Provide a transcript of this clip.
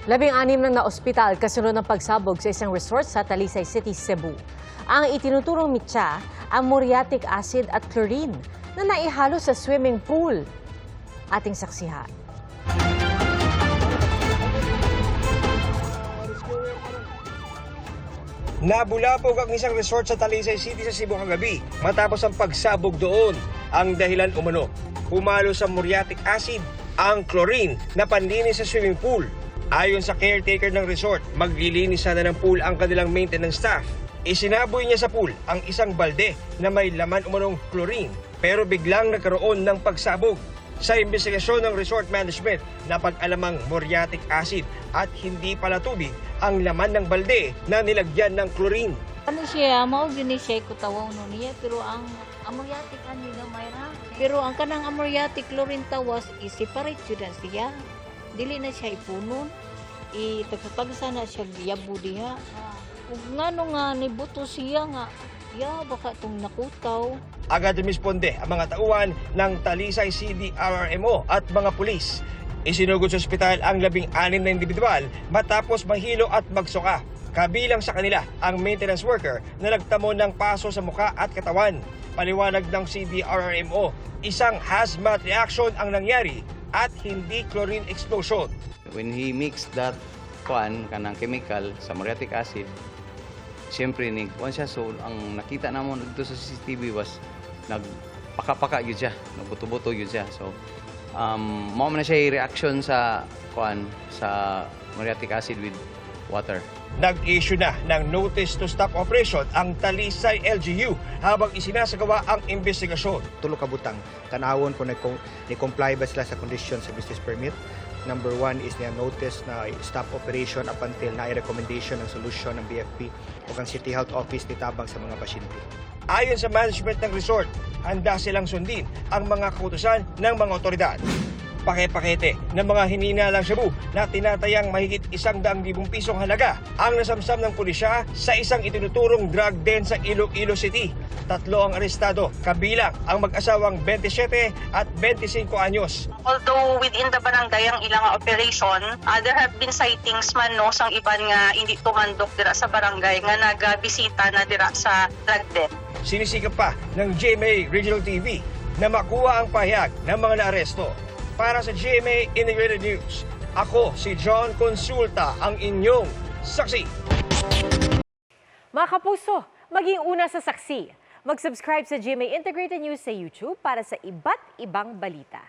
16 na naospital kasunod ng pagsabog sa isang resort sa Talisay City, Cebu. Ang itinuturong mitya, ang muriatic acid at chlorine na naihalo sa swimming pool. Ating saksihan. Nabulabog ang isang resort sa Talisay City sa Cebu kagabi matapos ang pagsabog doon. Ang dahilan umano, humalo sa muriatic acid ang chlorine na panlinis sa swimming pool. Ayon sa caretaker ng resort, maglilinis sana ng pool ang kanilang maintenance staff. Isinaboy niya sa pool ang isang balde na may laman umanong chlorine pero biglang nagkaroon ng pagsabog. Sa investigasyon ng resort management, napag-alamang muriatic acid at hindi pala tubig ang laman ng balde na nilagyan ng chlorine. Ano siya, mao gini siya kutawaw no niya, pero ang amuriatic ani gamay ra. Pero ang kanang amuriatic chlorine tawas i-separate jud siya. Dili na siya ipunon. Itagtagsa na siya giyabo diha. Ug ngano nga nibuto siya nga ya baka tong nakutaw. Agad dumisponde ang mga tauhan ng Talisay CDRRMO at mga pulis. Isinugod sa ospital ang 16 na individual matapos mahilo at magsuka. Kabilang sa kanila ang maintenance worker na nagtamo ng paso sa muka at katawan. Paliwanag ng CDRRMO, isang hazmat reaction ang nangyari at hindi chlorine explosion. When he mixed that kanang chemical sa muriatic acid, siyempre nagkuhan siya. So ang nakita namon dito sa CCTV was nagpaka-paka yun siya, nagbuto-buto yun siya. So mao man na siya reaction sa sa muriatic acid with water. Nag-issue na ng notice to stop operation ang Talisay LGU habang isinasagawa ang investigasyon. Tulo ka butang tanawon kung ni-comply ba sila sa conditions sa business permit. Number 1 is niya notice na stop operation up until na recommendation ng solusyon ng BFP o ang City Health Office nitabang sa mga pasyente. Ayon sa management ng resort, handa silang sundin ang mga kautusan ng mga otoridad. Pakete ng mga hininalang shabu na tinatayang mahigit 100,000 pisong halaga ang nasamsam ng pulisya sa isang itinuturong drug den sa Iloilo City. 3 ang arestado, kabilang ang mag-asawang 27 at 25 anyos. Although within the barangay ang ilang operation, there have been sightings man no sang iban nga hindi tuhandok dira sa barangay nga nagbisita na dira sa drug den. Sinisikap pa ng GMA Regional TV na makuha ang pahayag ng mga naaresto. Para sa GMA Integrated News, ako si John Consulta, ang inyong saksi. Mga kapuso, maging una sa saksi. Mag-subscribe sa GMA Integrated News sa YouTube para sa iba't ibang balita.